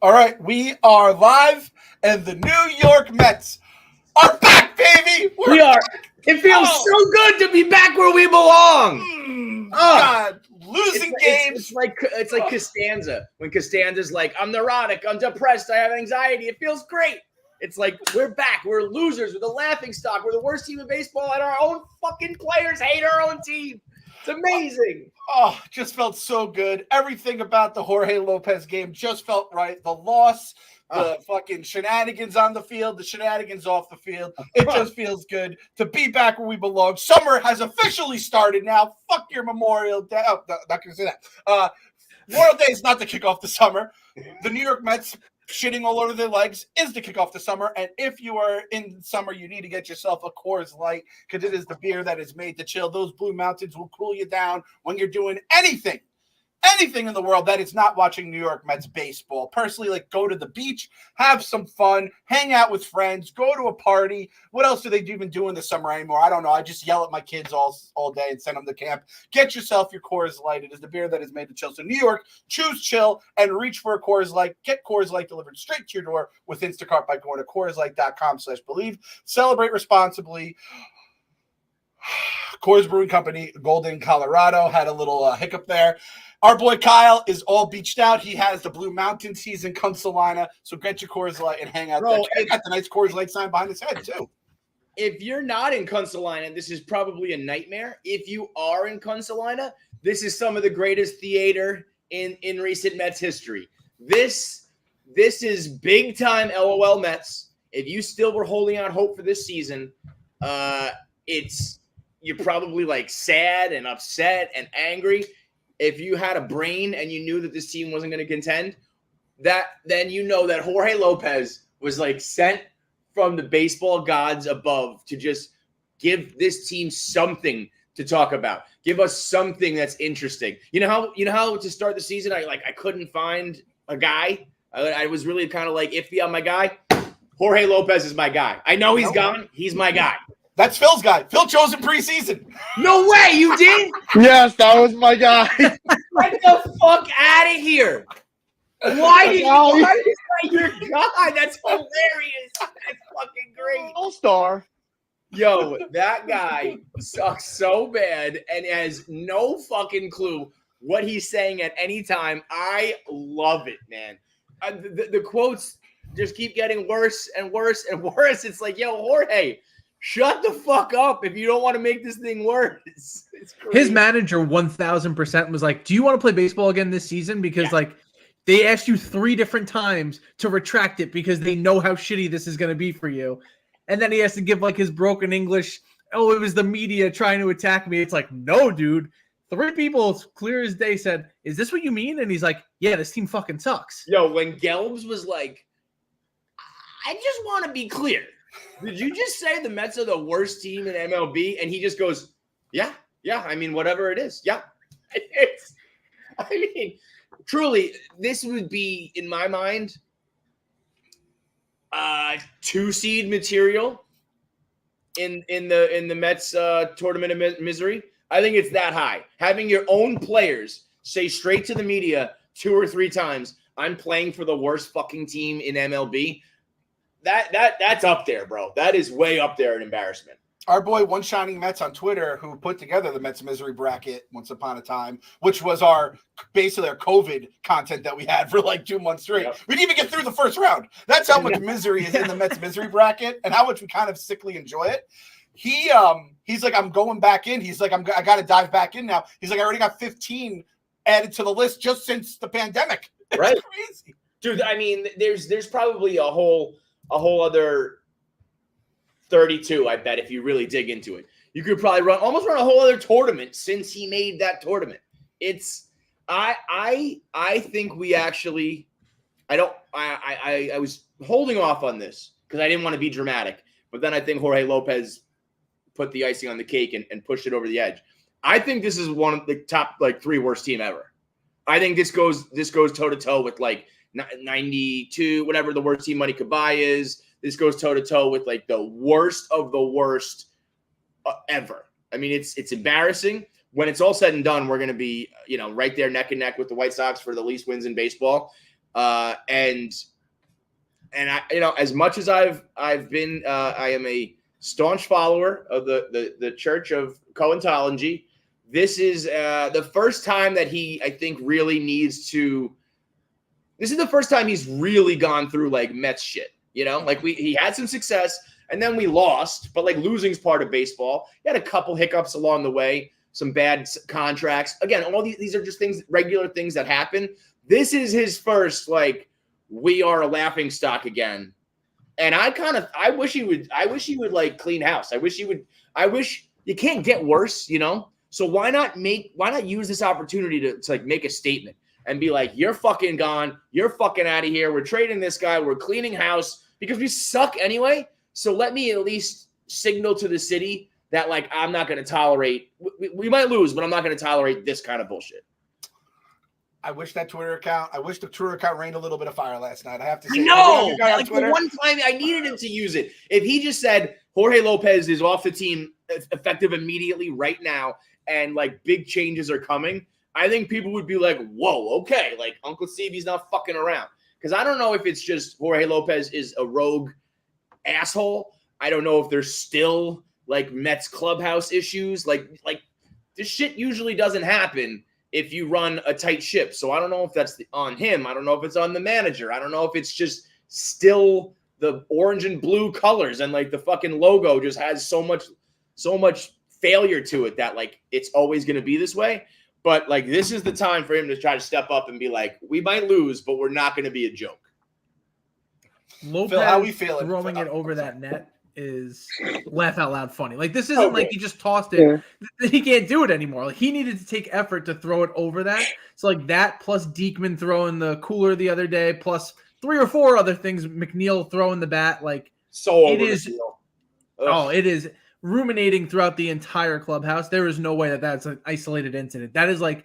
All right, we are live, and the New York Mets are back, baby. We are. It feels so good to be back where we belong. God, losing games. It's like Costanza. When Costanza's like, I'm neurotic, I'm depressed, I have anxiety. It feels great. It's like we're back. We're losers. We're the laughing stock. We're the worst team in baseball, and our own fucking players hate our own team. It's amazing. Oh, just felt so good. Everything about the Jorge Lopez game just felt right. The loss, the fucking shenanigans on the field, the shenanigans off the field. It just feels good to be back where we belong. Summer has officially started now. Fuck your Memorial Day. Oh, not going to say that. Memorial Day is not to kick off the summer. The New York Mets shitting all over their legs is to kick off the summer. And if you are in summer, you need to get yourself a Coors Light because it is the beer that is made to chill. Those Blue Mountains will cool you down when you're doing anything in the world that is not watching New York Mets baseball. Personally, like, go to the beach, have some fun, hang out with friends, go to a party. What else do they even do in the summer anymore? I don't know. I just yell at my kids all day and send them to camp. Get yourself your Coors Light. It is the beer that is made to chill. So New York, choose chill and reach for a Coors Light. Get Coors Light delivered straight to your door with Instacart by going to CoorsLight.com/believe. Celebrate responsibly. Coors Brewing Company, Golden, Colorado, had a little hiccup there. Our boy Kyle is all beached out. He has the Blue Mountains. He's in Kunsalina. So get your Coors Light and hang out there. He got the nice Coors Light sign behind his head, too. If you're not in Kunsalina, this is probably a nightmare. If you are in Kunsalina, this is some of the greatest theater in recent Mets history. This is big-time LOL Mets. If you still were holding out hope for this season, you're probably like sad and upset and angry. If you had a brain and you knew that this team wasn't going to contend, then you know that Jorge Lopez was like sent from the baseball gods above to just give this team something to talk about. Give us something that's interesting. You know how to start the season I couldn't find a guy. I was really kind of like iffy on my guy. Jorge Lopez is my guy. I know he's gone. He's my guy. That's Phil's guy. Phil chose him preseason. No way, you did? Yes, that was my guy. Get the fuck out of here. Why is that your guy? That's hilarious. That's fucking great. All-star. Yo, that guy sucks so bad and has no fucking clue what he's saying at any time. I love it, man. The quotes just keep getting worse and worse and worse. It's like, yo, Jorge, shut the fuck up if you don't want to make this thing worse. It's crazy. His manager 1,000% was like, do you want to play baseball again this season? Because they asked you 3 different times to retract it because they know how shitty this is going to be for you. And then he has to give like his broken English. Oh, it was the media trying to attack me. It's like, no, dude. 3 people clear as day said, is this what you mean? And he's like, yeah, this team fucking sucks. Yo, when Gelbs was like, I just want to be clear. Did you just say the Mets are the worst team in MLB? And he just goes, yeah. I mean, whatever it is. Yeah. Truly, this would be, in my mind, 2-seed material in the Mets tournament of misery. I think it's that high. Having your own players say straight to the media 2 or 3 times, I'm playing for the worst fucking team in MLB. That's up there, bro. That is way up there in embarrassment. Our boy One Shining Mets on Twitter, who put together the Mets misery bracket once upon a time, which was basically our COVID content that we had for like 2 months straight. Yep. We didn't even get through the first round. That's how much misery is in the Mets misery bracket and how much we kind of sickly enjoy it. He's like, I'm going back in. He's like, I got to dive back in now. He's like, I already got 15 added to the list just since the pandemic. It's right, crazy, dude. I mean, there's probably a whole other 32, I bet, if you really dig into it. You could probably almost run a whole other tournament since he made that tournament. I think we actually, I was holding off on this because I didn't want to be dramatic, but then I think Jorge Lopez put the icing on the cake and pushed it over the edge. I think this is one of the top 3 worst team ever. I think this goes toe to toe with 92, whatever the worst team money could buy is. This goes toe to toe with the worst of the worst ever. I mean, it's embarrassing. When it's all said and done, we're going to be, right there neck and neck with the White Sox for the least wins in baseball. And I, as much as I've been, I am a staunch follower of the Church of Cohentology. This is the first time that he, I think, really needs to. This is the first time he's really gone through like Mets shit. Like he had some success and then we lost, but like losing's part of baseball. He had a couple hiccups along the way, some bad contracts. Again, all these are just things, regular things that happen. This is his first like we are a laughing stock again. And I wish he would like clean house. I wish you can't get worse, So why not use this opportunity to like make a statement and be like, you're fucking gone. You're fucking out of here. We're trading this guy. We're cleaning house because we suck anyway. So let me at least signal to the city that like, I'm not going to tolerate, we might lose, but I'm not going to tolerate this kind of bullshit. I wish the Twitter account rained a little bit of fire last night. I have to say, no, like the one time I needed him to use it. If he just said Jorge Lopez is off the team effective immediately right now, and like big changes are coming, I think people would be like, whoa, okay, like Uncle Stevie's not fucking around. Because I don't know if it's just Jorge Lopez is a rogue asshole. I don't know if there's still like Mets clubhouse issues. Like this shit usually doesn't happen if you run a tight ship. So I don't know if that's on him. I don't know if it's on the manager. I don't know if it's just still the orange and blue colors and like the fucking logo just has so much failure to it that like it's always going to be this way. But like this is the time for him to try to step up and be like, we might lose, but we're not going to be a joke. Lopez Phil, how we feeling? Throwing it over that net is laugh out loud funny. Like this isn't like he just tossed it. Yeah. He can't do it anymore. Like he needed to take effort to throw it over that. So like that plus Diekman throwing the cooler the other day, plus 3 or 4 other things. McNeil throwing the bat. Like so it is. Oh, it is ruminating throughout the entire clubhouse. There is no way that that's an isolated incident. That is like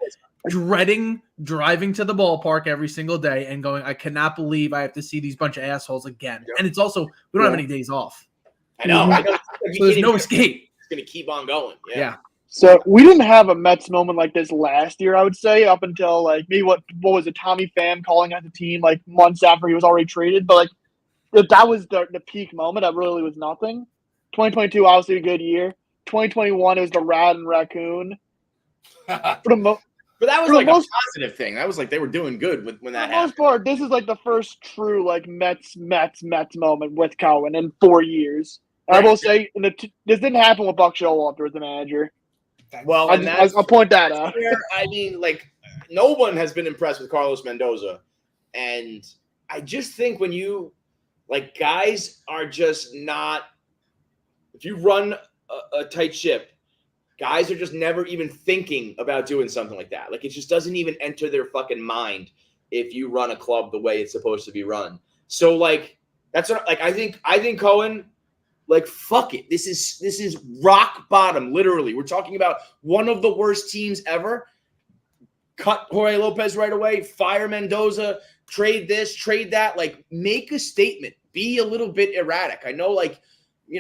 dreading driving to the ballpark every single day and going, I cannot believe I have to see these bunch of assholes again. Yeah. And it's also, we don't have any days off. I know. So there's no escape. It's going to keep on going. Yeah. So we didn't have a Mets moment like this last year, I would say, up until like maybe what was it, Tommy Pham calling out the team like months after he was already traded. But like that was the peak moment. That really was nothing. 2022, obviously a good year. 2021, it was the Rat and Raccoon. But that was like a positive thing. That was like they were doing good when that happened. For the most part, this is like the first true like Mets moment with Cohen in 4 years. Right. I will say this didn't happen with Buck Showalter as the manager. Well, I'll point that out. Where, I mean, like no one has been impressed with Carlos Mendoza, and I just think when you like guys are just not. If you run a tight ship, guys are just never even thinking about doing something like that. Like it just doesn't even enter their fucking mind if you run a club the way it's supposed to be run. So like that's what like I think Cohen, like fuck it. This is rock bottom. Literally, we're talking about one of the worst teams ever. Cut Jorge Lopez right away. Fire Mendoza. Trade this. Trade that. Like make a statement. Be a little bit erratic. I know like.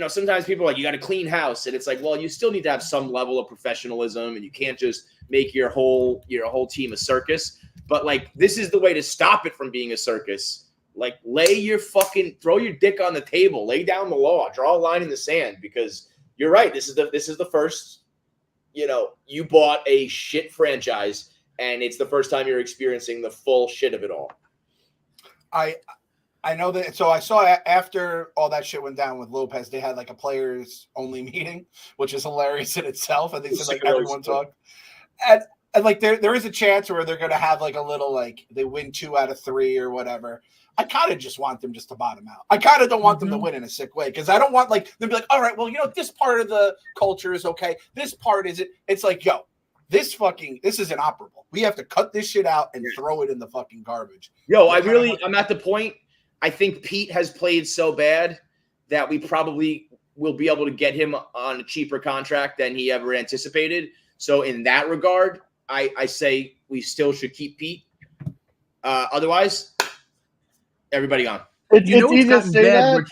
Sometimes people are like, you got to clean house. And it's like, well, you still need to have some level of professionalism and you can't just make your whole team a circus. But like, this is the way to stop it from being a circus. Like throw your dick on the table, lay down the law, draw a line in the sand, because you're right. This is the first, you bought a shit franchise and it's the first time you're experiencing the full shit of it all. I know that. So I saw after all that shit went down with Lopez, they had like a players only meeting, which is hilarious in itself. And they said like everyone talked, and like there is a chance where they're gonna have like a little like they win 2 out of 3 or whatever. I kind of just want them just to bottom out. I kind of don't want them to win in a sick way because I don't want like them to be like, all right, well this part of the culture is okay, this part isn't. It's like this is inoperable. We have to cut this shit out and throw it in the fucking garbage. I'm at the point. I think Pete has played so bad that we probably will be able to get him on a cheaper contract than he ever anticipated. So in that regard, I say we still should keep Pete. Otherwise, everybody on. It's easy to say that.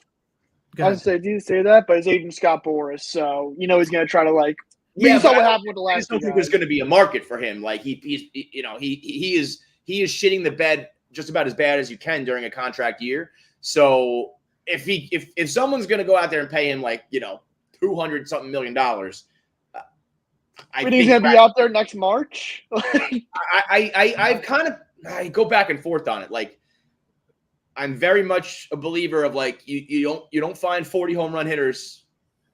I was say, do say that, but his agent Scott Boras, so he's going to try to like. Yeah, saw what happened with the last. I don't think there's going to be a market for him. Like he is shitting the bed just about as bad as you can during a contract year. So if someone's going to go out there and pay him like, $200 something million, I think he's going to be out there next March. I go back and forth on it. Like, I'm very much a believer of like, you don't find 40 home run hitters.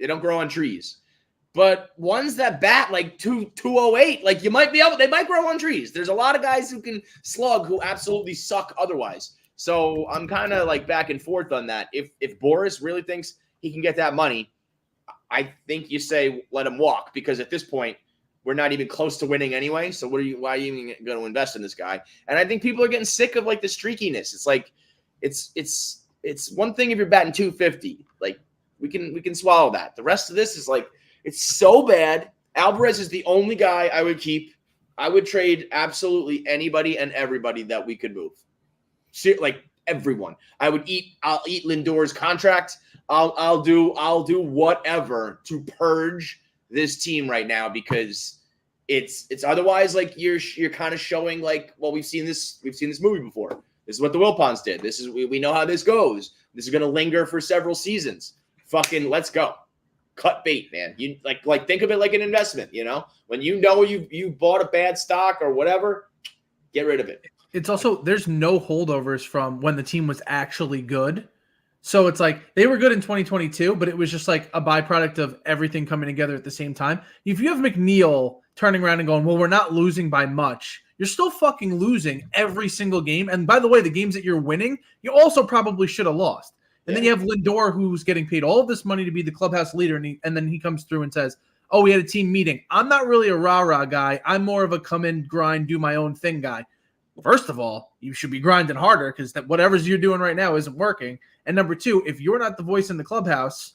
They don't grow on trees. But ones that bat like 208, like they might grow on trees. There's a lot of guys who can slug who absolutely suck otherwise. So I'm kind of like back and forth on that. If Boris really thinks he can get that money, I think you say let him walk, because at this point we're not even close to winning anyway. So why are you even going to invest in this guy? And I think people are getting sick of like the streakiness. It's like it's one thing if you're batting 250, like we can swallow that. The rest of this is like, it's so bad. Alvarez is the only guy I would keep. I would trade absolutely anybody and everybody that we could move. Like everyone. I'll eat Lindor's contract. I'll do whatever to purge this team right now, because it's otherwise like you're kind of showing like, well, we've seen this movie before. This is what the Wilpons did. This is we know how this goes. This is going to linger for several seasons. Fucking let's go. Cut bait, man. You like think of it like an investment, When you bought a bad stock or whatever, get rid of it. It's also, there's no holdovers from when the team was actually good. So it's like they were good in 2022, but it was just like a byproduct of everything coming together at the same time. If you have McNeil turning around and going, well, we're not losing by much, you're still fucking losing every single game. And by the way, the games that you're winning, you also probably should have lost. And then you have Lindor, who's getting paid all of this money to be the clubhouse leader, and then he comes through and says, oh, we had a team meeting. I'm not really a rah-rah guy. I'm more of a come in, grind, do my own thing guy. First of all, you should be grinding harder, because whatever's you're doing right now isn't working. And number two, if you're not the voice in the clubhouse,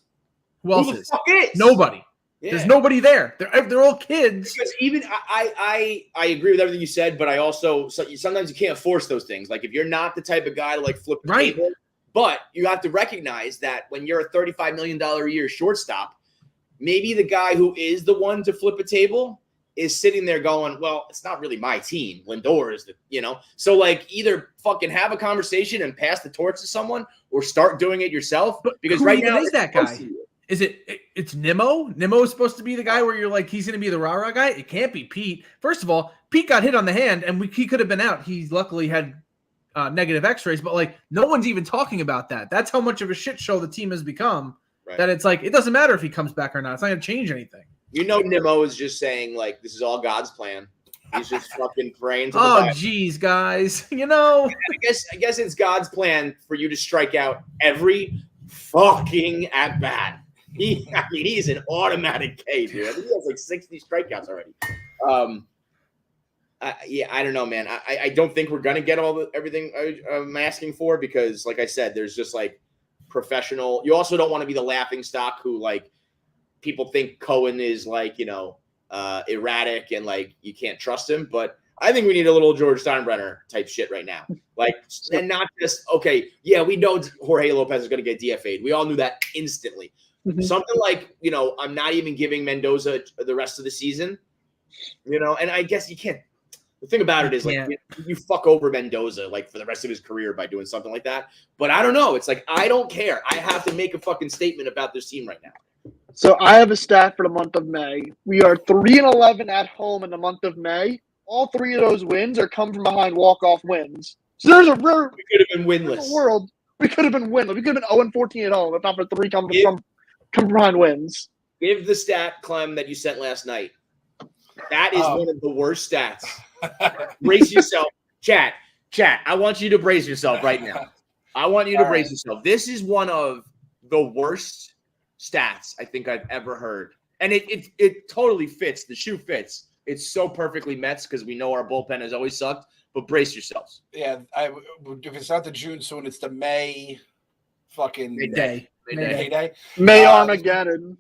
who else is? Nobody. Yeah. There's nobody there. They're all kids. Because even I agree with everything you said, but I also sometimes you can't force those things. Like if you're not the type of guy to like flip the table. But you have to recognize that when you're a $35 million a year shortstop, maybe the guy who is the one to flip a table is sitting there going, well, it's not really my team. Lindor is So like either fucking have a conversation and pass the torch to someone, or start doing it yourself. But because who right now is that guy? Is it's Nimmo? Nimmo is supposed to be the guy where you're like, he's going to be the rah-rah guy? It can't be Pete. First of all, Pete got hit on the hand and he could have been out. He luckily had negative x-rays, but like no one's even talking about that. That's how much of a shit show the team has become, that it's like, it doesn't matter if he comes back or not. It's not going to change anything. Nimmo is just saying like, this is all God's plan. He's just fucking praying to the Oh, geez, guys. I guess it's God's plan for you to strike out every fucking at bat. He's an automatic K, dude. I think he has like 60 strikeouts already. I don't know, man. I don't think we're gonna get everything I'm asking for, because, like I said, there's just like professional. You also don't want to be the laughing stock who like people think Cohen is like erratic and like you can't trust him. But I think we need a little George Steinbrenner type shit right now, like, and not just okay. Yeah, we know Jorge Lopez is gonna get DFA'd. We all knew that instantly. Mm-hmm. Something like I'm not even giving Mendoza the rest of the season. And I guess you can't. The thing about it is, like, you fuck over Mendoza, like, for the rest of his career by doing something like that. But I don't know. It's like, I don't care. I have to make a fucking statement about this team right now. So I have a stat for the month of May. We are 3-11 at home in the month of May. All three of those wins are come from behind walk-off wins. So there's a rare we could have been winless. World. We could have been winless. We could have been 0-14 at home if not for three come from behind wins. Give the stat, Clem, that you sent last night. That is one of the worst stats. Brace yourself. Chat. I want you to brace yourself right now. I want you to brace yourself. This is one of the worst stats I think I've ever heard. And it totally fits. The shoe fits. It's so perfectly Mets because we know our bullpen has always sucked. But brace yourselves. Yeah, if it's not the June soon, it's the May fucking day. May Armageddon.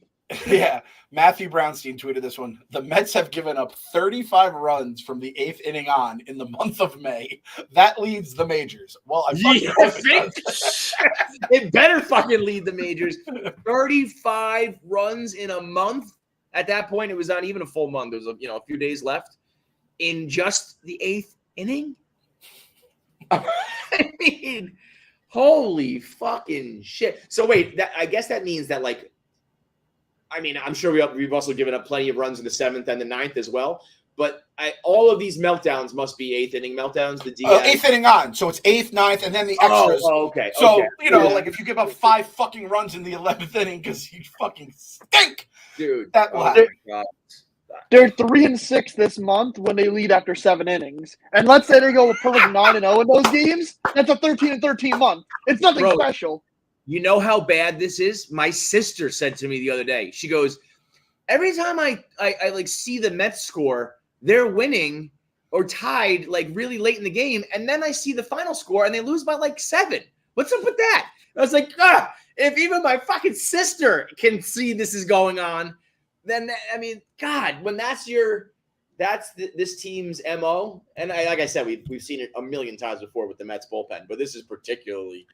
Yeah, Matthew Brownstein tweeted this one. The Mets have given up 35 runs from the 8th inning on in the month of May. That leads the majors. Well, I think it better fucking lead the majors. 35 runs in a month. At that point, it was not even a full month. There was a few days left in just the 8th inning. I mean, holy fucking shit. So wait, I guess that means that like, I mean, I'm sure we've also given up plenty of runs in the 7th and the 9th as well. But all of these meltdowns must be 8th inning meltdowns. The Diaz. 8th inning on, so it's 8th, 9th, and then the extras. Oh, okay. So okay. you know, like if you give up 5 fucking runs in the 11th inning because you fucking stink, dude, that will happen. They're 3-6 this month when they lead after 7 innings. And let's say they go a perfect 9-0 in those games. That's a 13-13 month. It's nothing special. You know how bad this is? My sister said to me the other day. She goes, every time I like see the Mets score, they're winning or tied like really late in the game, and then I see the final score and they lose by like 7. What's up with that? I was like, if even my fucking sister can see this is going on, then I mean, God, when that's this team's MO, and like I said, we've seen it a million times before with the Mets bullpen, but this is particularly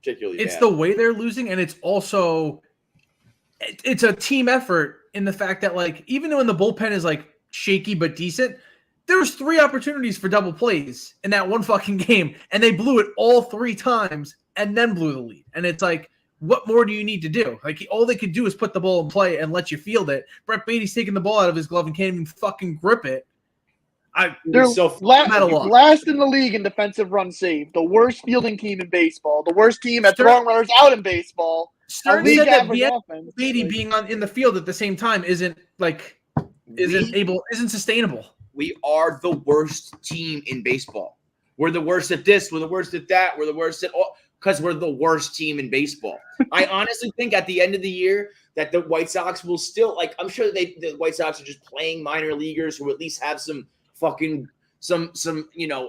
it's bad. the way they're losing, and it's also it's a team effort in the fact that like even though the bullpen is like shaky but decent, there was 3 opportunities for double plays in that one fucking game, and they blew it all 3 times and then blew the lead. And it's like, what more do you need to do? Like all they could do is put the ball in play and let you field it. Brett Beatty's taking the ball out of his glove and can't even fucking grip it. They're last last in the league in defensive run saved. The worst fielding team in baseball. The worst team at throwing runners out in baseball. Stern said that Beatty being in the field at the same time isn't sustainable. We are the worst team in baseball. We're the worst at this. We're the worst at that. We're the worst at all because we're the worst team in baseball. I honestly think at the end of the year that the White Sox will still I'm sure the White Sox are just playing minor leaguers who at least have some fucking some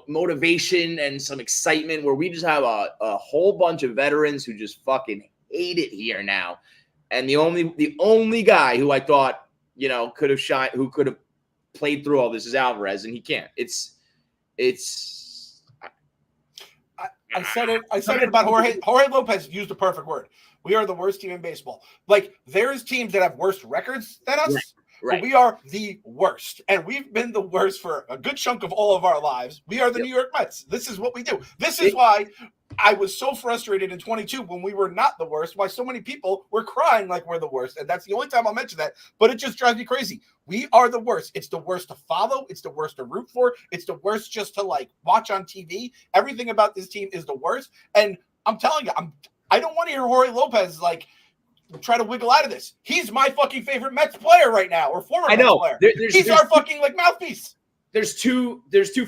motivation and some excitement where we just have a whole bunch of veterans who just fucking hate it here now. And the only guy who I thought, could have shined, who could have played through all this is Alvarez, and he can't. I said it about Jorge. Jorge Lopez used the perfect word. We are the worst team in baseball. Like there's teams that have worse records than us. Right. But we are the worst, and we've been the worst for a good chunk of all of our lives. We are the New York Mets. This is what we do. This is why I was so frustrated in 22 when we were not the worst, why so many people were crying like we're the worst. And that's the only time I'll mention that, but it just drives me crazy. We are the worst. It's the worst to follow. It's the worst to root for. It's the worst just to like watch on TV. Everything about this team is the worst. And I'm telling you, I don't want to hear Jorge Lopez like try to wiggle out of this. He's my fucking favorite Mets player right now, or former Mets player. He's our fucking like mouthpiece. There's two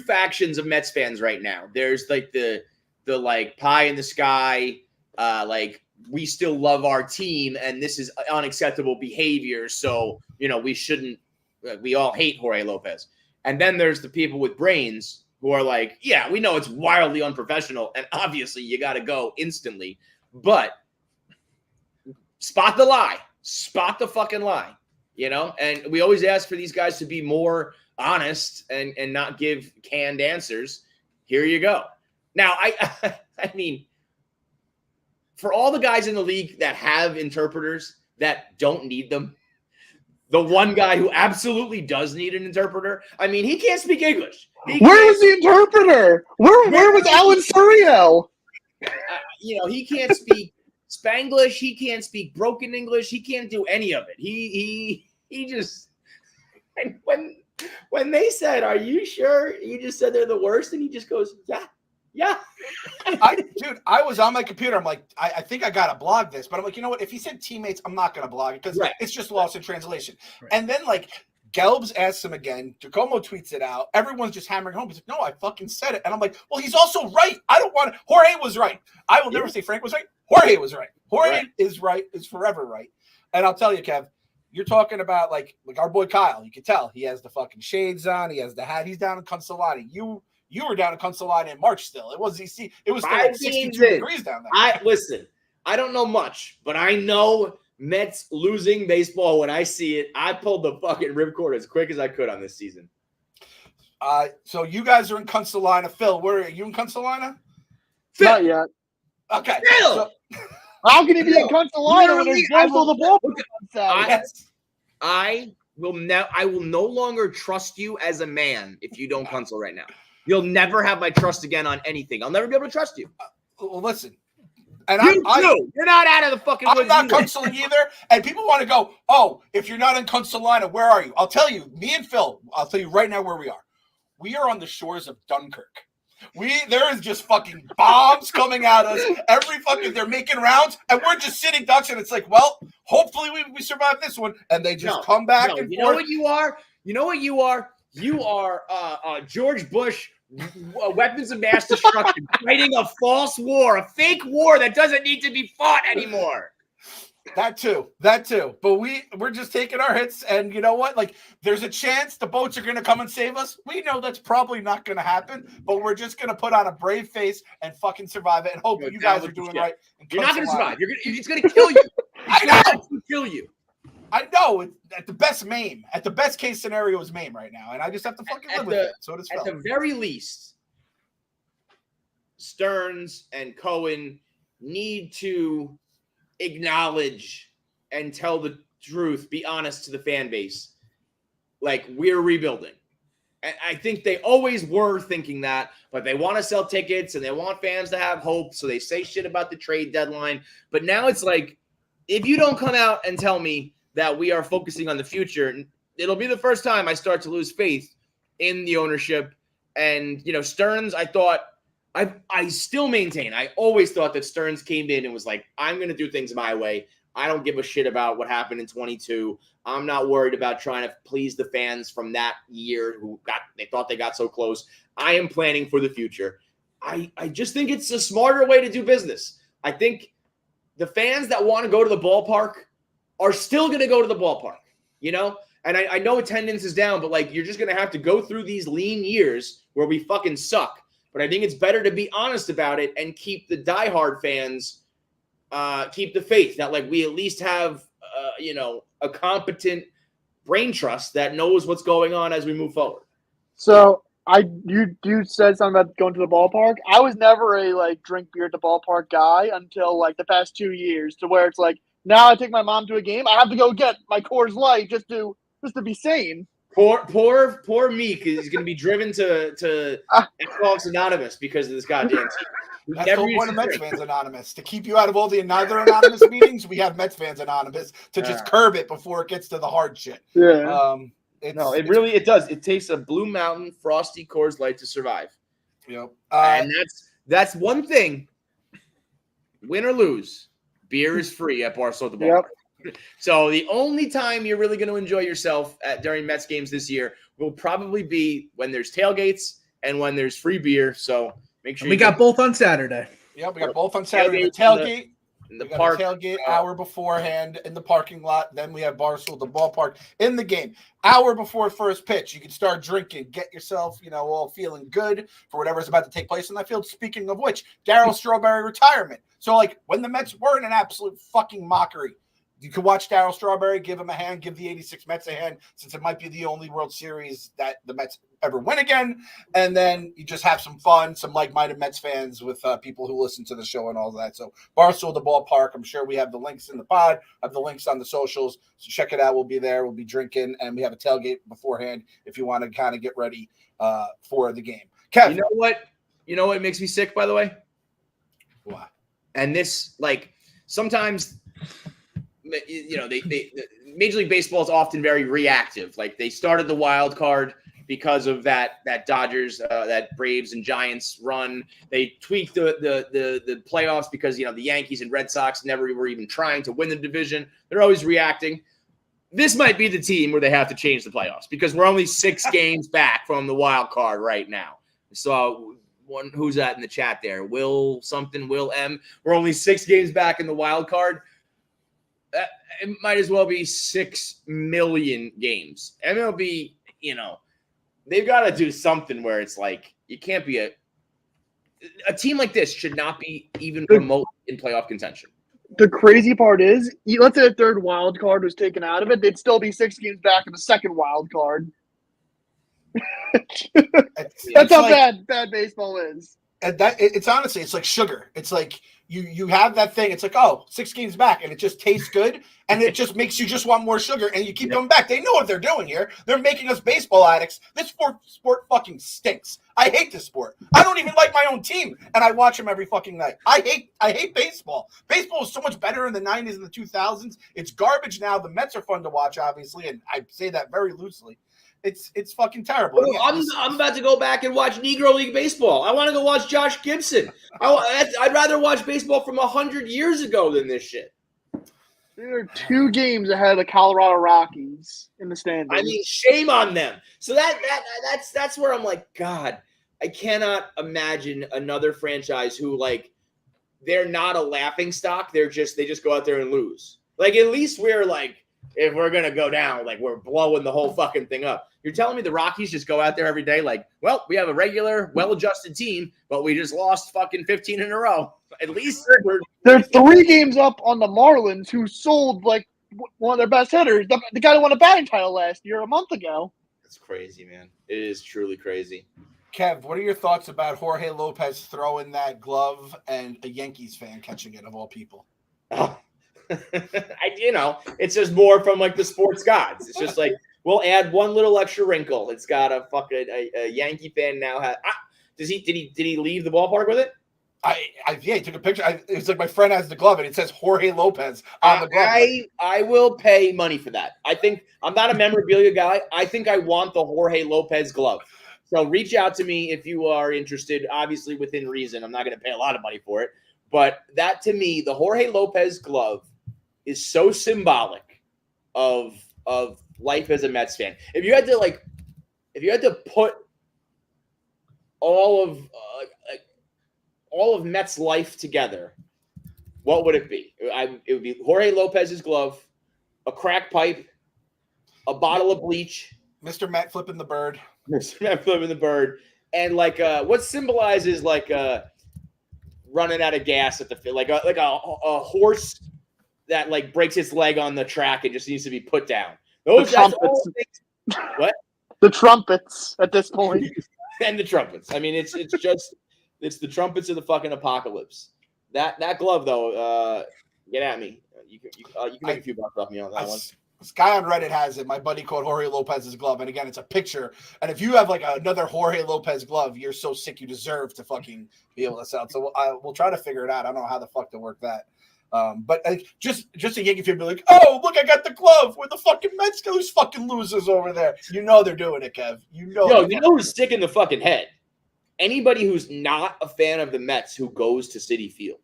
factions of Mets fans right now. There's like the like pie in the sky, like we still love our team and this is unacceptable behavior. So, we shouldn't, we all hate Jorge Lopez. And then there's the people with brains who are like, yeah, we know it's wildly unprofessional and obviously you got to go instantly, but spot the lie, spot the fucking lie, and we always ask for these guys to be more honest and not give canned answers. Here you go. Now, I mean, for all the guys in the league that have interpreters that don't need them, the one guy who absolutely does need an interpreter, I mean, he can't speak English. Where was the interpreter? Where was Alan Suriel? He can't speak Spanglish. He can't speak broken English. He can't do any of it. He just, and when they said, "Are you sure?" He just said they're the worst, and he just goes, "Yeah." I was on my computer. I'm like, I think I gotta blog this, but I'm like, you know what? If he said teammates, I'm not gonna blog it because it's just lost in translation. Right. And then like Gelbs asks him again. Giacomo tweets it out. Everyone's just hammering home. He's like, no, I fucking said it. And I'm like, well, he's also right. I don't want to. Jorge was right. I will never say Frank was right. Jorge was right. Jorge is right, is forever right. And I'll tell you, Kev, you're talking about like our boy Kyle. You can tell he has the fucking shades on. He has the hat. He's down in Consolati. You were down in Consolati in March still. It was still like 62 degrees down there. Listen, I don't know much, but I know Mets losing baseball when I see it. I pulled the fucking ripcord as quick as I could on this season. So you guys are in Consolina. Phil, where are you in Consolina? Not yet. Okay. Phil! How can he be in Consolina when there's the ball? I will no longer trust you as a man if you don't console right now. You'll never have my trust again on anything. I'll never be able to trust you. Well, listen. And You're not out of the fucking woods. I'm not counseling either. And people want to go, oh, if you're not in Carolina, where are you? I'll tell you, me and Phil, I'll tell you right now where we are. We are on the shores of Dunkirk. There is just fucking bombs coming at us. They're making rounds, and we're just sitting ducks, and it's like, well, hopefully we survive this one. And they just come back and forth. You know what you are? You are George Bush, weapons of mass destruction, fighting a false war, a fake war that doesn't need to be fought anymore. That too. But we're just taking our hits, and you know what? Like, there's a chance the boats are going to come and save us. We know that's probably not going to happen, but we're just going to put on a brave face and fucking survive it, and hope you guys are doing right. You're not going to survive. It's going to kill you. I know. It's going to kill you. I know. At the best MAME. At the best case scenario is MAME right now, and I just have to fucking live with it. So does Phil. At the very least, Stearns and Cohen need to acknowledge and tell the truth, be honest to the fan base. Like, we're rebuilding. And I think they always were thinking that, but they want to sell tickets and they want fans to have hope, so they say shit about the trade deadline. But now it's like, if you don't come out and tell me that we are focusing on the future, it'll be the first time I start to lose faith in the ownership. And, Stearns, I still maintain, I always thought that Stearns came in and was like, I'm going to do things my way. I don't give a shit about what happened in 22. I'm not worried about trying to please the fans from that year they thought they got so close. I am planning for the future. I just think it's a smarter way to do business. I think the fans that want to go to the ballpark are still going to go to the ballpark, And I know attendance is down, but like, you're just going to have to go through these lean years where we fucking suck. But I think it's better to be honest about it and keep the diehard fans, keep the faith that like we at least have, a competent brain trust that knows what's going on as we move forward. So you said something about going to the ballpark. I was never a drink beer at the ballpark guy until the past 2 years, to where it's like, now I take my mom to a game, I have to go get my Coors Light just to be sane. Poor Meek is going to be driven to Alcoholics Anonymous because of this goddamn team. That's the whole point of Mets Fans Anonymous. To keep you out of all the other anonymous meetings, we have Mets Fans Anonymous to just curb it before it gets to the hard shit. Yeah. It does. It takes a Blue Mountain Frosty Coors Light to survive. Yep. And that's one thing. Win or lose, beer is free at Barstool the Ballpark. Yep. So the only time you're really going to enjoy yourself during Mets games this year will probably be when there's tailgates and when there's free beer. So make sure we got both on Saturday. Yeah, we got both on Saturday. The tailgate. In the park, tailgate hour beforehand in the parking lot. Then we have Barstool, the ballpark in the game. Hour before first pitch, you can start drinking, get yourself, all feeling good for whatever's about to take place in that field. Speaking of which, Darryl Strawberry retirement. So, when the Mets were in an absolute fucking mockery, you could watch Darryl Strawberry, give him a hand, give the 86 Mets a hand, since it might be the only World Series that the Mets ever win again. And then you just have some fun, some like-minded Mets fans with people who listen to the show and all that. So Barstool, the ballpark, I'm sure we have the links in the pod, have the links on the socials. So check it out. We'll be there. We'll be drinking, and we have a tailgate beforehand if you want to kind of get ready for the game. Kevin. You know what makes me sick, by the way? What? And this, sometimes – they Major League Baseball is often very reactive. Like, they started the wild card because of that Dodgers, that Braves and Giants run. They tweaked the playoffs because, the Yankees and Red Sox never were even trying to win the division. They're always reacting. This might be the team where they have to change the playoffs because we're only 6 games back from the wild card right now. So who's that in the chat there? Will M. We're only 6 games back in the wild card. It might as well be 6 million games. MLB, they've got to do something where it's like, you can't be a team like this should not be even remote in playoff contention. The crazy part is, let's say a third wild card was taken out of it, they'd still be 6 games back in the second wild card. That's how bad baseball is. And it's honestly, it's like sugar. It's like you have that thing. It's like, oh, 6 games back, and it just tastes good, and it just makes you just want more sugar, and you keep coming back. They know what they're doing here. They're making us baseball addicts. This sport fucking stinks. I hate this sport. I don't even like my own team, and I watch them every fucking night. I hate baseball. Baseball was so much better in the 90s and the 2000s. It's garbage now. The Mets are fun to watch, obviously, and I say that very loosely. It's fucking terrible. Well, I'm about to go back and watch Negro League baseball. I want to go watch Josh Gibson. I'd rather watch baseball from 100 years ago than this shit. There are 2 games ahead of the Colorado Rockies in the standings. I mean, shame on them. So that's where I'm like, God, I cannot imagine another franchise who, like, they're not a laughing stock. They just go out there and lose. Like, at least we're like, if we're going to go down, like, we're blowing the whole fucking thing up. You're telling me the Rockies just go out there every day like, well, we have a regular, well-adjusted team, but we just lost fucking 15 in a row. At least they're 3 games up on the Marlins, who sold, like, one of their best hitters. The guy that won a batting title last year, a month ago. It's crazy, man. It is truly crazy. Kev, what are your thoughts about Jorge Lopez throwing that glove and a Yankees fan catching it, of all people? Oh. It's just more from, like, the sports gods. It's just like, we'll add one little extra wrinkle. It's got a fucking a Yankee fan now has. Did he leave the ballpark with it? Yeah, he took a picture. It's like my friend has the glove and it says Jorge Lopez on the glove. I will pay money for that. I think I'm not a memorabilia guy. I think I want the Jorge Lopez glove. So reach out to me if you are interested. Obviously, within reason. I'm not going to pay a lot of money for it, but that, to me, the Jorge Lopez glove is so symbolic of life as a Mets fan. If you had to put all of Mets life together, what would it be? It would be Jorge Lopez's glove, a crack pipe, a bottle of bleach, Mr. Met flipping the bird, and like what symbolizes like running out of gas at the field, like a horse that, like, breaks its leg on the track and just needs to be put down. That's all things. What? The trumpets at this point. And the trumpets. I mean, it's the trumpets of the fucking apocalypse. That glove, though, get at me. You can make a few bucks off me on that one. This guy on Reddit has it. My buddy called Jorge Lopez's glove, and again, it's a picture. And if you have like another Jorge Lopez glove, you're so sick you deserve to fucking be able to sell it. So we'll try to figure it out. I don't know how the fuck to work that. But just a Yankee fan be like, oh, look, I got the glove with the fucking Mets, those fucking losers over there. You know they're doing it, Kev. You know who's sick in the fucking head? Anybody who's not a fan of the Mets who goes to Citi Field.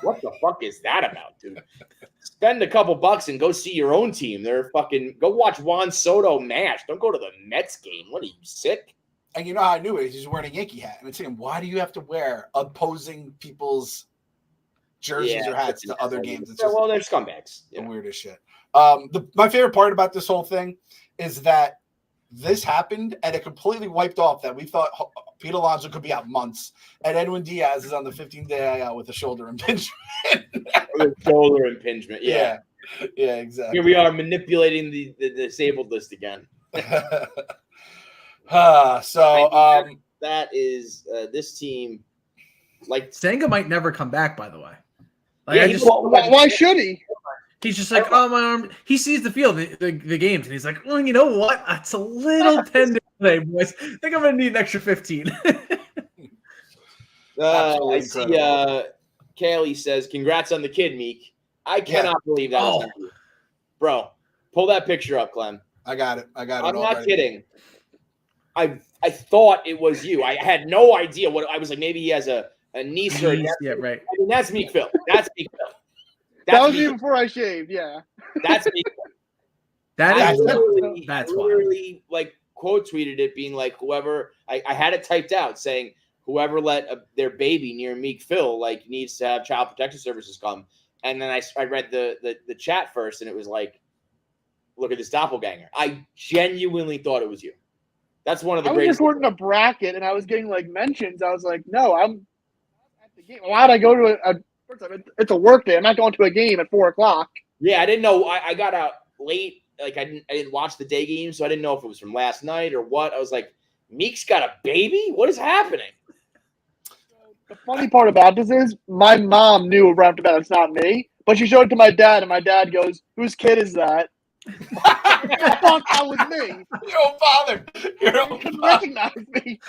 What the fuck is that about, dude? Spend a couple bucks and go see your own team. Go watch Juan Soto mash. Don't go to the Mets game. What are you, sick? And you know how I knew it? He's wearing a Yankee hat. And it's saying, why do you have to wear opposing people's jerseys or hats to other games? It's they're scumbags. The weirdest shit. My favorite part about this whole thing is that this happened and it completely wiped off that we thought Pete Alonso could be out months, and Edwin Diaz is on the 15-day IL with a shoulder impingement. Yeah, exactly. Here we are manipulating the disabled list again. That is this team. Like, Senga might never come back, by the way. Why should he? He's just like, oh, my arm. He sees the field, the games, and he's like, well, you know what? It's a little tender today, boys. I think I'm going to need an extra 15. I see Kaylee says, congrats on the kid, Meek. I cannot believe that was you. Bro, pull that picture up, Clem. I got it. I'm not kidding. I thought it was you. I had no idea what – I was like, maybe he has a niece or a nephew. Yeah, right. I mean, that's Meek Phil. That's Meek Phil. That was even before I shaved, yeah. That's me. That's literally like quote tweeted it, being like, whoever I had it typed out saying whoever let their baby near Meek Phil like needs to have Child Protective Services come. And then I read the chat first, and it was like, look at this doppelganger. I genuinely thought it was you. That's one of the greatest. I was just working a bracket, and I was getting like mentions. I was like, no, I'm at the game. Why'd I go to it's a work day. I'm not going to a game at 4:00. Yeah, I didn't know. I got out late. Like I didn't watch the day game, so I didn't know if it was from last night or what. I was like, Meek's got a baby? What is happening? The funny part about this is my mom knew right off the bat it's not me, but she showed it to my dad, and my dad goes, "Whose kid is that?" I thought that was me. Your own father. Your He own couldn't father. recognize me.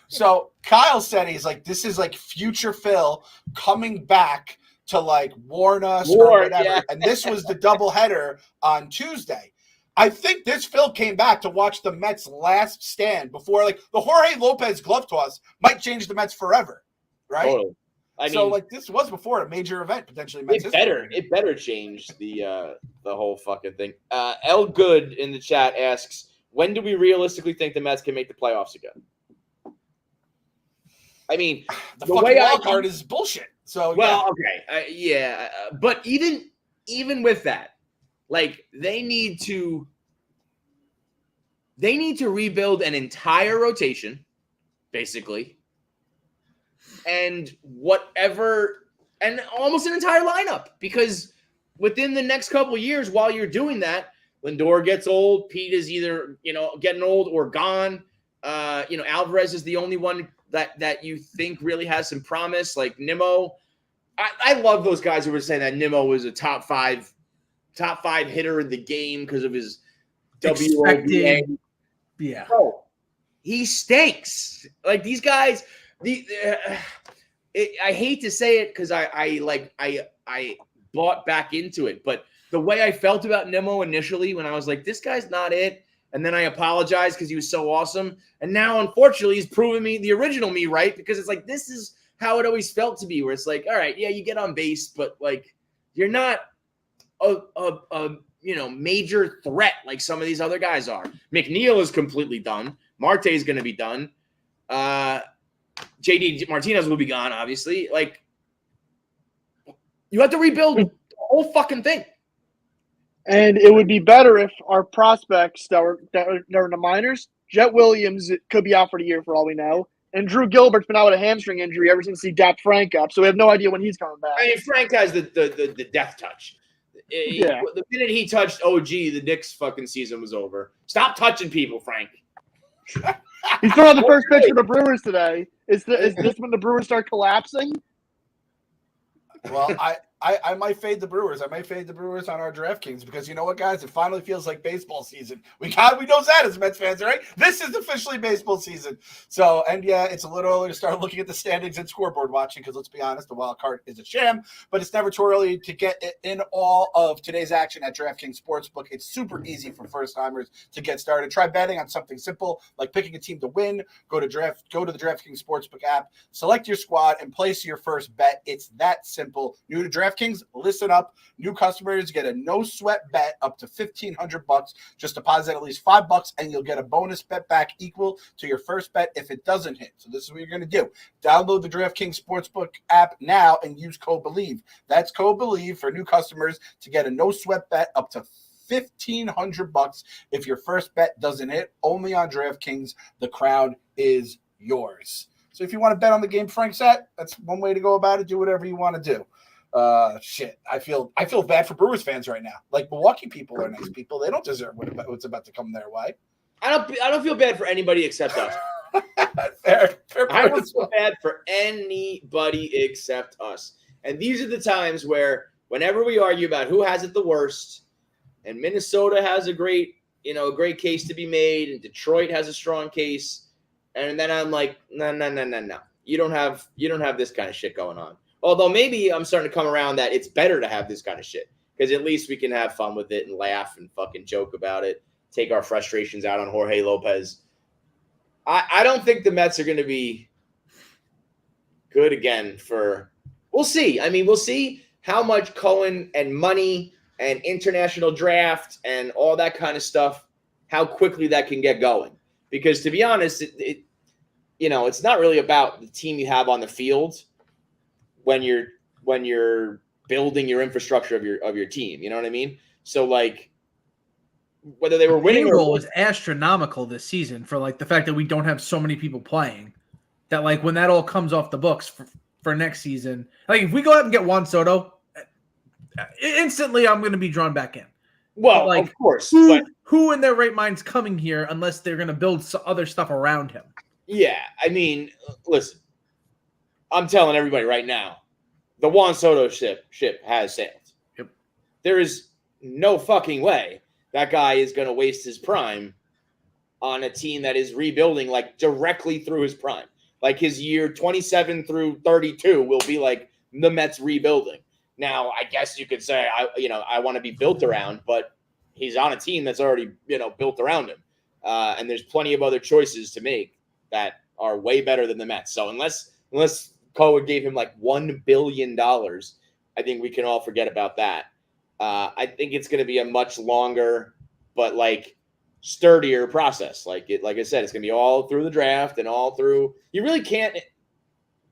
So Kyle said he's like, this is like future Phil coming back to like warn us or whatever. Yeah. And this was the doubleheader on Tuesday. I think this Phil came back to watch the Mets' last stand before like the Jorge Lopez glove toss might change the Mets forever, right? Totally. I So mean, like this was before a major event potentially. Mets it better change the whole fucking thing. L Good in the chat asks, when do we realistically think the Mets can make the playoffs again? I mean, the way fucking I- wild card is bullshit. So well, okay, but even with that, like they need to rebuild an entire rotation, basically, and almost an entire lineup, because within the next couple of years, while you're doing that, Lindor gets old, Pete is either getting old or gone. Alvarez is the only one that you think really has some promise, like Nimmo. I love those guys who were saying that Nimmo was a top five hitter in the game because of his WOBA. Yeah. Bro, he stinks. Like these guys, I hate to say it because I bought back into it, but the way I felt about Nimmo initially when I was like, this guy's not it. And then I apologized because he was so awesome. And now, unfortunately, he's proven me the original me right, because it's like, this is how it always felt to me, where it's like, all right, yeah, you get on base, but like, you're not a major threat like some of these other guys are. McNeil is completely done. Marte is going to be done. JD Martinez will be gone, obviously. Like, you have to rebuild the whole fucking thing. And it would be better if our prospects that are in the minors, Jet Williams could be out for the year for all we know. And Drew Gilbert's been out with a hamstring injury ever since he dapped Frank up, so we have no idea when he's coming back. I mean, Frank has the death touch. Yeah. The minute he touched OG, the Knicks fucking season was over. Stop touching people, Frank. He's throwing out the first pitch for the Brewers today. Is this when the Brewers start collapsing? Well, I might fade the Brewers. I might fade the Brewers on our DraftKings because you know what, guys? It finally feels like baseball season. We know that as Mets fans, right? This is officially baseball season. So, and yeah, it's a little early to start looking at the standings and scoreboard watching because let's be honest, the wild card is a sham. But it's never too early to get in all of today's action at DraftKings Sportsbook. It's super easy for first timers to get started. Try betting on something simple like picking a team to win. Go to the DraftKings Sportsbook app, select your squad, and place your first bet. It's that simple. New to DraftKings, listen up. New customers get a no sweat bet up to $1,500. Just deposit at least $5 and you'll get a bonus bet back equal to your first bet if it doesn't hit. So this is what you're going to do. Download the DraftKings Sportsbook app now and use code BELIEVE. That's code BELIEVE for new customers to get a no sweat bet up to $1,500 if your first bet doesn't hit. Only on DraftKings. The crowd is yours. So if you want to bet on the game Frank set, that's one way to go about it. Do whatever you want to do. Shit, I feel bad for Brewers fans right now. Like Milwaukee people are nice people. They don't deserve what's about to come their way. I don't feel bad for anybody except us. fair I don't feel bad for anybody except us. And these are the times where whenever we argue about who has it the worst, and Minnesota has a great case to be made, and Detroit has a strong case, and then I'm like, no. You don't have this kind of shit going on. Although maybe I'm starting to come around that it's better to have this kind of shit because at least we can have fun with it and laugh and fucking joke about it, take our frustrations out on Jorge Lopez. I don't think the Mets are going to be good again we'll see. I mean, we'll see how much Cohen and money and international draft and all that kind of stuff, how quickly that can get going. Because to be honest, it's not really about the team you have on the field when you're building your infrastructure of your team, you know what I mean? So like whether they were winning or payroll is astronomical this season for like the fact that we don't have so many people playing. That like when that all comes off the books for next season, like if we go out and get Juan Soto, instantly I'm going to be drawn back in. Well, like, of course, who in their right mind's coming here unless they're going to build other stuff around him? Yeah, I mean, listen. I'm telling everybody right now, the Juan Soto ship has sailed. Yep. There is no fucking way that guy is going to waste his prime on a team that is rebuilding like directly through his prime. Like his year 27 through 32 will be like the Mets rebuilding. Now, I guess you could say I want to be built around, but he's on a team that's already built around him, and there's plenty of other choices to make that are way better than the Mets. So unless Cohen gave him like $1 billion, I think we can all forget about that. I think it's going to be a much longer, but like sturdier process. Like I said, it's going to be all through the draft and all through. You really can't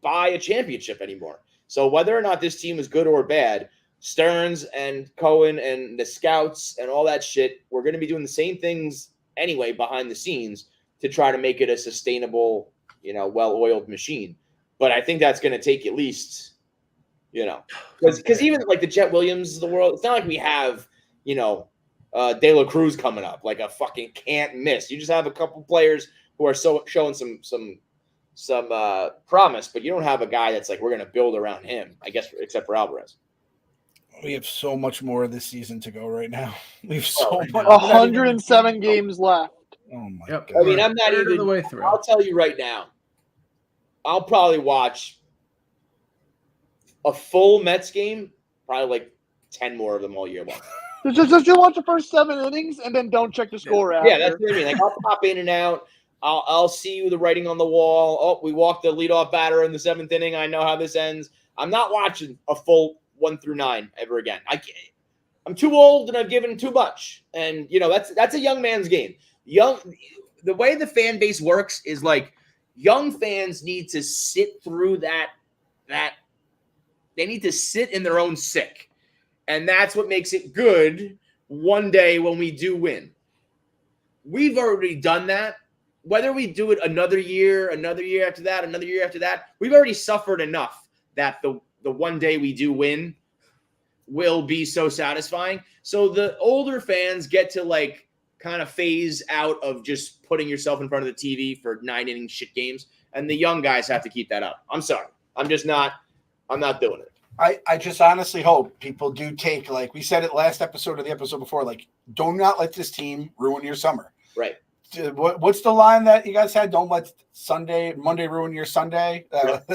buy a championship anymore. So whether or not this team is good or bad, Stearns and Cohen and the scouts and all that shit, we're going to be doing the same things anyway behind the scenes to try to make it a sustainable, well-oiled machine. But I think that's going to take at least, because even like the Jet Williams of the world, it's not like we have, De La Cruz coming up, like a fucking can't miss. You just have a couple players who are showing some promise, but you don't have a guy that's like, we're going to build around him, I guess, except for Alvarez. We have so much more of this season to go right now. We have so much. 107 games left. Oh my Yep. God. I mean, I'm not Third of even the way through. I'll tell you right now, I'll probably watch a full Mets game, probably like 10 more of them all year long. Just watch the first 7 innings and then don't check the score after. Yeah, that's what I mean. Like, I'll pop in and out. I'll see the writing on the wall. Oh, we walked the leadoff batter in the 7th inning. I know how this ends. I'm not watching a full 1 through 9 ever again. I'm too old and I've given too much. And that's a young man's game. The way the fan base works is like young fans need to sit through that they need to sit in their own sick. And that's what makes it good one day when we do win. We've already done that. Whether we do it another year after that, we've already suffered enough that the one day we do win will be so satisfying. So the older fans get to like kind of phase out of just putting yourself in front of the TV for 9-inning shit games. And the young guys have to keep that up. I'm sorry. I'm not doing it. I just honestly hope people do take, like we said it last episode or the episode before, like, do not let this team ruin your summer. Right. What's the line that you guys had? Don't let Monday ruin your Sunday.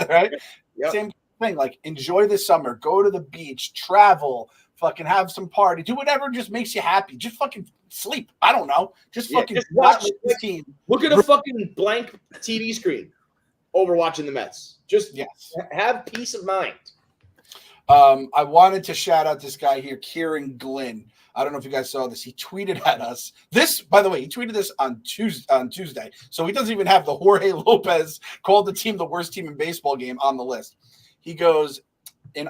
Right? Yep. Same thing. Like, enjoy the summer. Go to the beach. Travel. Fucking have some party. Do whatever just makes you happy. Just fucking sleep. I don't know. Just fucking just watch this team. Look at a fucking blank TV screen over watching the Mets. Just have peace of mind. I wanted to shout out this guy here, Kieran Glynn. I don't know if you guys saw this. He tweeted at us. This, by the way, he tweeted this on Tuesday. So he doesn't even have the Jorge Lopez called the team the worst team in baseball game on the list. He goes, in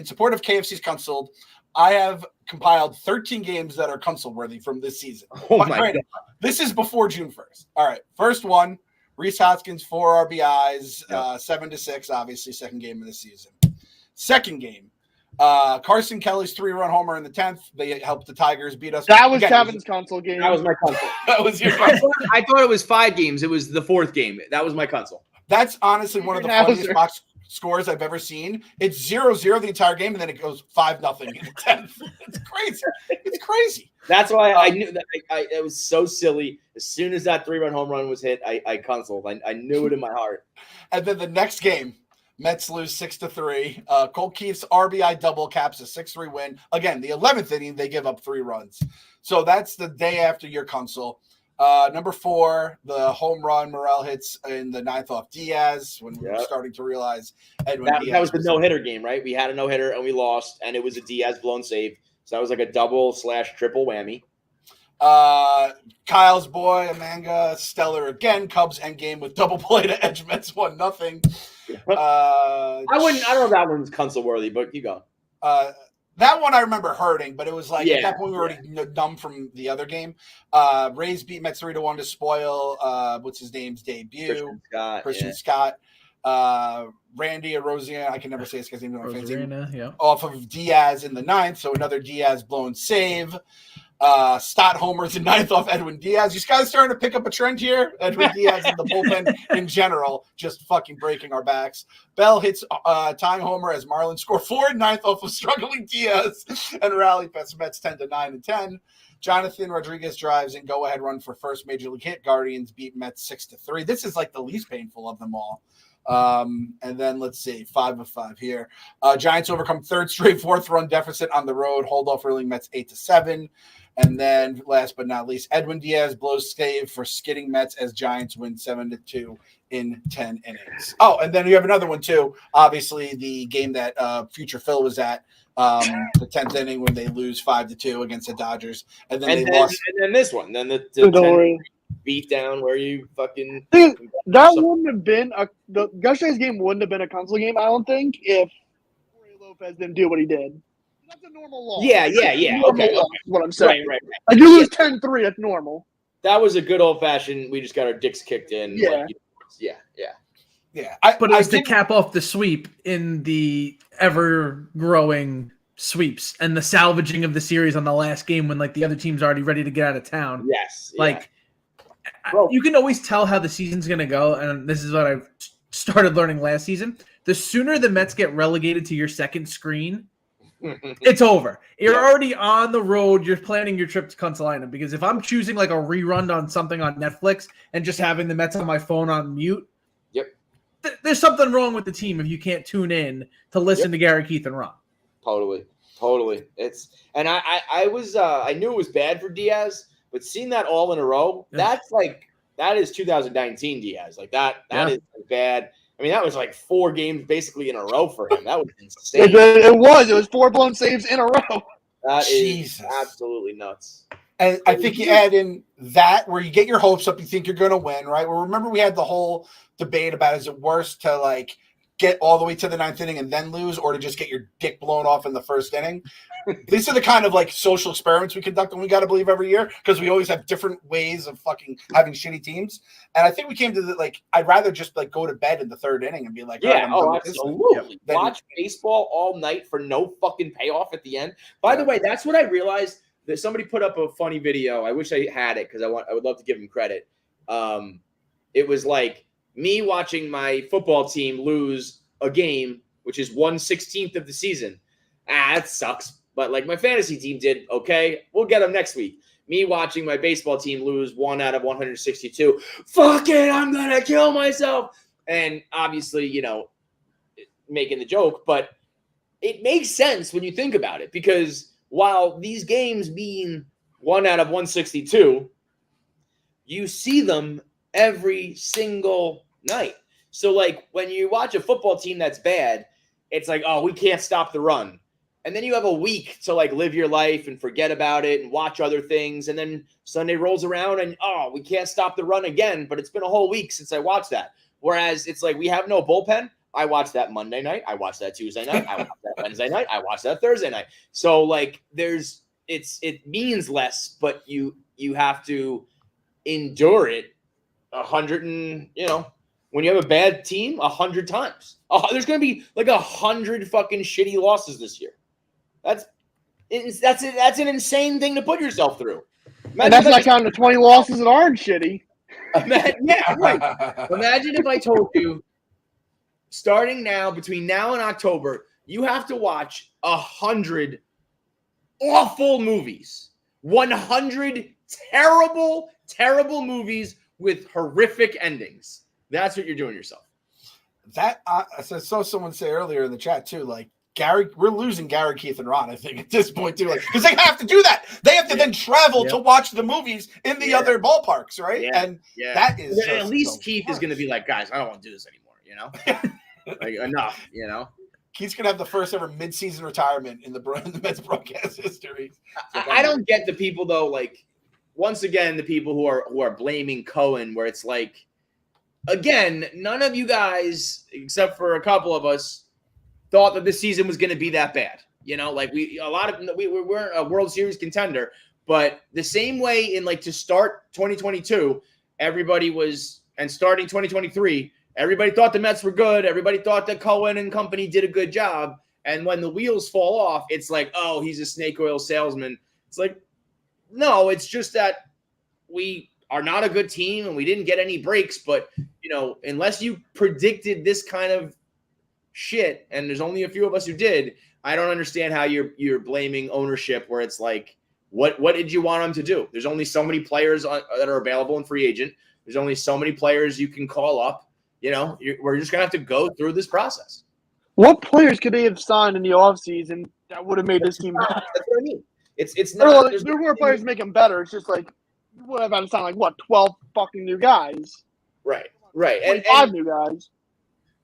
support of KFC's Council, I have compiled 13 games that are Council worthy from this season. Oh my God. This is before June 1st. All right. First one, Rhys Hoskins, 4 RBIs, 7-6, obviously, second game of the season. Second game, Carson Kelly's 3-run homer in the 10th. They helped the Tigers beat us. That was Kevin's console game. That was my console. That was your I thought it was 5 games. It was the 4th game. That was my console. That's honestly one of the funniest box scores I've ever seen. It's 0-0 the entire game, and then it goes 5-0 in the 10th. It's crazy. It's crazy. That's why I knew that it was so silly. As soon as that 3-run home run was hit, I consoled. I knew it in my heart. And then the next game, Mets lose 6-3. Cole Keith's RBI double caps a 6-3 win. Again, the 11th inning, they give up 3 runs. So that's the day after your console. Number 4, the home run Morel hits in the 9th off Diaz when we were starting to realize Edwin Diaz. That was the no-hitter game, right? We had a no-hitter and we lost, and it was a Diaz blown save. So that was like a double/triple whammy. Kyle's boy, Amanga, stellar again. Cubs endgame with double play to edge Mets 1-0. I don't know if that one's console worthy, but you go. That one I remember hurting, but it was like at that point we were already numb from the other game. Rays beat Mets 3-1 to spoil what's his name's debut. Christian Scott. Randy Arozarena, I can never say this guy's name. Off of Diaz in the 9th, so another Diaz blown save. Stott homers in ninth off Edwin Diaz. You guys starting to pick up a trend here. Edwin Diaz and the bullpen in general, just fucking breaking our backs. Bell hits tying homer as Marlins score 4 in ninth off of struggling Diaz and rally past Mets 10-9 and 10. Jonathan Rodriguez drives and go-ahead run for first major league hit. Guardians beat Mets 6-3. This is like the least painful of them all. And then let's see, 5 of 5 here. Giants overcome third straight fourth-run deficit on the road. Hold off early Mets 8-7. And then last but not least, Edwin Diaz blows save for skidding Mets as Giants win 7-2 in 10 innings. Oh, and then you have another one too. Obviously, the game that Future Phil was at, the 10th inning when they lose 5-2 against the Dodgers, and then they lost. And then this one, then the 10 beat down where you fucking. That wouldn't have been yesterday's game wouldn't have been a console game. I don't think if Jorge Lopez didn't do what he did. That's a normal loss. Yeah. Okay. What I'm saying. Right. Like you lose 10-3, that's normal. That was a good old fashioned. We just got our dicks kicked in. Yeah. Yeah. But it was to cap off the sweep in the ever-growing sweeps and the salvaging of the series on the last game when like the other team's already ready to get out of town. Yes. Like you can always tell how the season's going to go, and this is what I've started learning last season. The sooner the Mets get relegated to your second screen, it's over. You're already on the road. You're planning your trip to Consolina, because if I'm choosing like a rerun on something on Netflix and just having the Mets on my phone on mute, there's something wrong with the team if you can't tune in to listen to Gary, Keith, and Ron. Totally. It's and I was I knew it was bad for Diaz, but seeing that all in a row, that is 2019 Diaz. Like that is bad. I mean, that was like 4 games basically in a row for him. That was insane. It was 4 blown saves in a row. That is absolutely nuts. And I think you add in that where you get your hopes up, you think you're going to win, right? Well, remember we had the whole debate about is it worse to like get all the way to the 9th inning and then lose, or to just get your dick blown off in the first inning. These are the kind of like social experiments we conduct, and we got to believe every year, because we always have different ways of fucking having shitty teams. And I think we came to the like, I'd rather just like go to bed in the 3rd inning and be like, absolutely. Watch baseball all night for no fucking payoff at the end. By the way, that's what I realized. That somebody put up a funny video. I wish I had it because I would love to give him credit. It was like me watching my football team lose a game, which is 1/16 of the season. That sucks. But like my fantasy team did okay. We'll get them next week. Me watching my baseball team lose 1 out of 162. Fuck it, I'm gonna kill myself. And obviously, making the joke, but it makes sense when you think about it, because while these games being 1 out of 162, you see them every single night. So, like, when you watch a football team that's bad, it's like, oh, we can't stop the run. And then you have a week to, like, live your life and forget about it and watch other things. And then Sunday rolls around and, oh, we can't stop the run again. But it's been a whole week since I watched that. Whereas it's like we have no bullpen. I watched that Monday night. I watched that Tuesday night. I watched that Wednesday night. I watched that Thursday night. So like it means less, but you have to endure it 100 and when you have a bad team 100 times. There's going to be like 100 fucking shitty losses this year. That's an insane thing to put yourself through. And that's not counting the 20 losses that aren't shitty. Yeah, right. Imagine if I told you, starting now, between now and October, you have to watch 100 awful movies. 100 terrible, terrible movies with horrific endings. That's what you're doing yourself. That I saw someone say earlier in the chat too, like Gary, we're losing Gary, Keith, and Ron, I think, at this point too, like because they have to do that. They have to then travel to watch the movies in the other ballparks, right? Yeah. And that is at least Keith is going to be like, guys, I don't want to do this anymore. Like enough. Keith's gonna have the first ever mid-season retirement in the Mets broadcast history. I don't get the people though. Like once again, the people who are blaming Cohen, where it's like, again, none of you guys, except for a couple of us, thought that this season was going to be that bad. Like we weren't a World Series contender, but the same way in like to start 2022, everybody was, and starting 2023, everybody thought the Mets were good. Everybody thought that Cohen and company did a good job. And when the wheels fall off, it's like, oh, he's a snake oil salesman. It's like, No, it's just that we are not a good team and we didn't get any breaks. But, unless you predicted this kind of shit, and there's only a few of us who did, I don't understand how you're blaming ownership where it's like, what did you want them to do? There's only so many players that are available in free agent. There's only so many players you can call up. We're just going to have to go through this process. What players could they have signed in the offseason that would have made this team better? That's what I mean. It's not. There were players make them better. It's just like, you would have had to sign 12 fucking new guys. Right. And 5 new guys.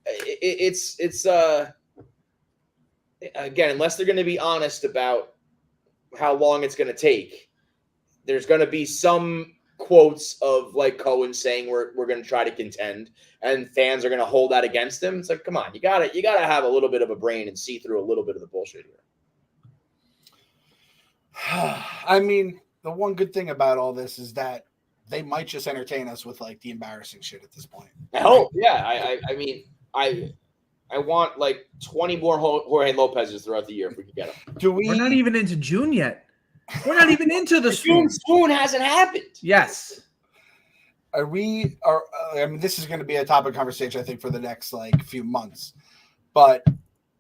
It's again, unless they're going to be honest about how long it's going to take, there's going to be some quotes of like Cohen saying we're going to try to contend, and fans are going to hold that against him. It's like, come on, you gotta have a little bit of a brain and see through a little bit of the bullshit here. I mean, the one good thing about all this is that they might just entertain us with like the embarrassing shit at this point. I hope, yeah. I mean, I want like 20 more Jorge Lopez's throughout the year if we can get them. We're not even into June yet. We're not even into the swoon hasn't happened. Yes. I mean, this is going to be a topic of conversation, I think, for the next like few months. But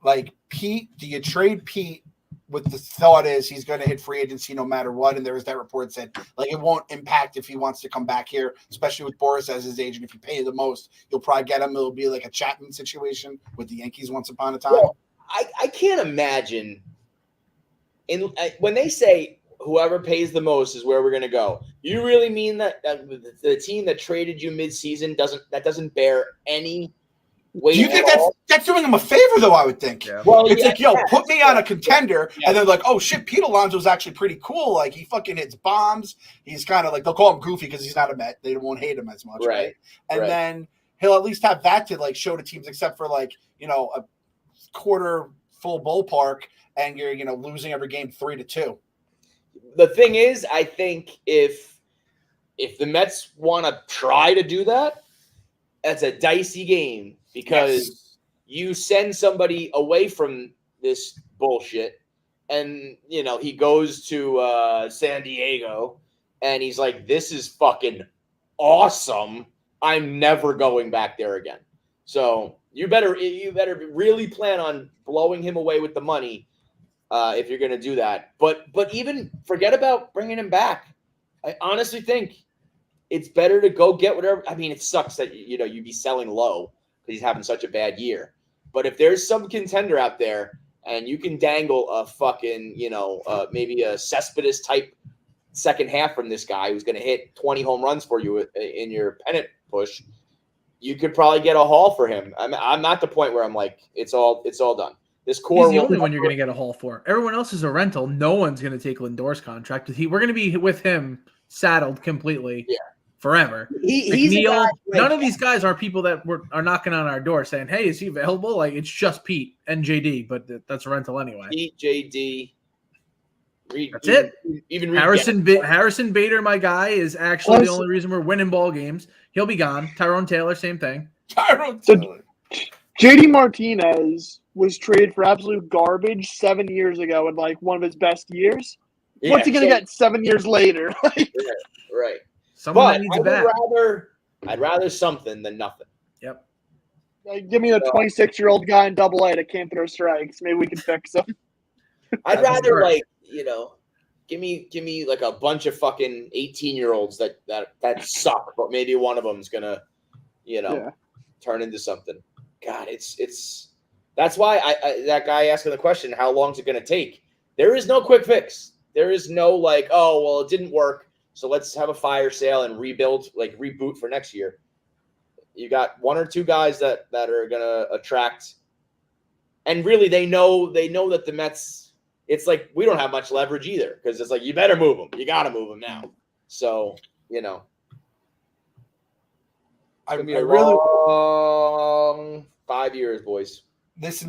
like Pete, do you trade Pete with the thought is he's going to hit free agency no matter what? And there was that report said like it won't impact if he wants to come back here, especially with Boris as his agent. If you pay the most, you'll probably get him. It'll be like a Chapman situation with the Yankees once upon a time. Well, I can't imagine. When they say whoever pays the most is where we're going to go, you really mean that the team that traded you mid-season doesn't bear any weight? Do you think that's doing him a favor, though? I would think. Yeah. Well, it's like, put me on a contender, and they're like, oh shit, Pete Alonso's actually pretty cool. Like he fucking hits bombs. He's kind of like, they'll call him goofy because he's not a Met. They won't hate him as much, right? And then he'll at least have that to like show to teams, except for like a quarter full ballpark. And you're, losing every game 3-2. The thing is, I think if the Mets want to try to do that, that's a dicey game because you send somebody away from this bullshit, and he goes to San Diego, and he's like, "This is fucking awesome. I'm never going back there again." So you better really plan on blowing him away with the money. If you're going to do that. But even forget about bringing him back. I honestly think it's better to go get whatever. I mean, it sucks that, you'd be selling low because he's having such a bad year. But if there's some contender out there and you can dangle a fucking, maybe a Cespedes type second half from this guy who's going to hit 20 home runs for you in your pennant push, you could probably get a haul for him. I'm not the point where I'm like, it's all done. This core He's the only one you're going to get a haul for. Everyone else is a rental. No one's going to take Lindor's contract. We're going to be with him saddled completely forever. McNeil, none of these guys are people that are knocking on our door saying, hey, is he available? Like, it's just Pete and JD, but that's a rental anyway. Pete, JD. That's it. Even Harrison Bader, my guy, is actually the only reason we're winning ball games. He'll be gone. Tyrone Taylor, same thing. JD Martinez was traded for absolute garbage 7 years ago in like one of his best years. What's he going to get 7 years later? Right. Someone that needs a bat. I'd rather something than nothing. Yep. Like, give me a 26-year-old guy in Double-A that can't throw strikes. Maybe we can fix him. I'd rather give me like a bunch of fucking 18-year-olds that suck, but maybe one of them's gonna turn into something. God, it's that's why I that guy asking the question, how long is it going to take? There is no quick fix. There is no like, oh, well, it didn't work, so let's have a fire sale and reboot for next year. You got one or two guys that are going to attract, and really they know that the Mets, it's like we don't have much leverage either because it's like you better move them. You got to move them now. So, I really long 5 years, boys. This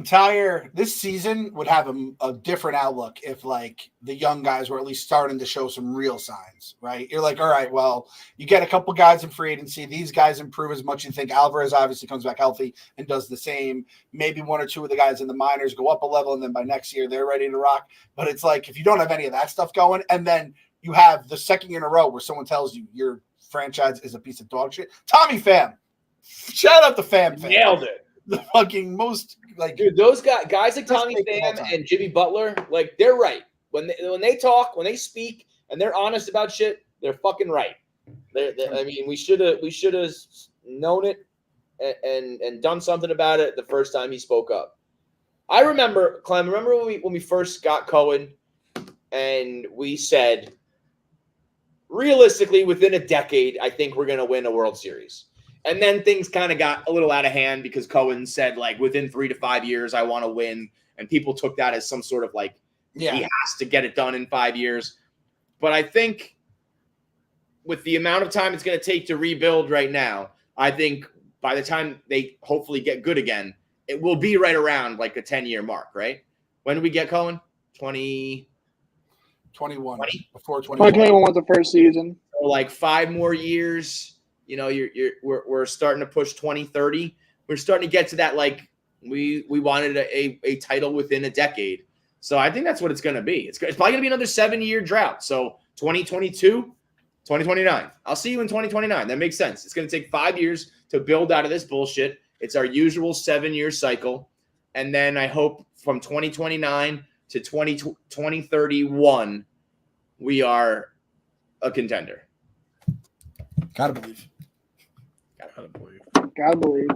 season would have a different outlook if like the young guys were at least starting to show some real signs, right? You're like, all right, well, you get a couple guys in free agency. These guys improve as much as you think. Alvarez obviously comes back healthy and does the same. Maybe one or two of the guys in the minors go up a level, and then by next year they're ready to rock. But it's like if you don't have any of that stuff going, and then you have the second year in a row where someone tells you your franchise is a piece of dog shit. Tommy Pham. Shout out to Pham. Nailed it. The fucking most like Dude, those guys like Tommy Pham and Jimmy Butler, like they're right. When they talk, when they speak, and they're honest about shit, they're fucking right. I mean, we should have known it and done something about it the first time he spoke up. I remember, Clem. Remember when we first got Cohen, and we said, realistically, within a decade, I think we're gonna win a World Series. And then things kind of got a little out of hand because Cohen said, like, within 3 to 5 years, I want to win. And people took that as some sort of like, he has to get it done in 5 years. But I think with the amount of time it's going to take to rebuild right now, I think by the time they hopefully get good again, it will be right around like a 10-year mark, right? When did we get Cohen? 2021. 20? Before 2021. 2021 was the first season. So like 5 more years. You know, we're starting to push 2030. We're starting to get to that, like, we wanted a title within a decade. So I think that's what it's going to be. It's probably going to be another 7-year drought. So 2022, 2029. I'll see you in 2029. That makes sense. It's going to take 5 years to build out of this bullshit. It's our usual 7-year cycle. And then I hope from 2029 to 2031, we are a contender. Gotta believe. Gotta believe.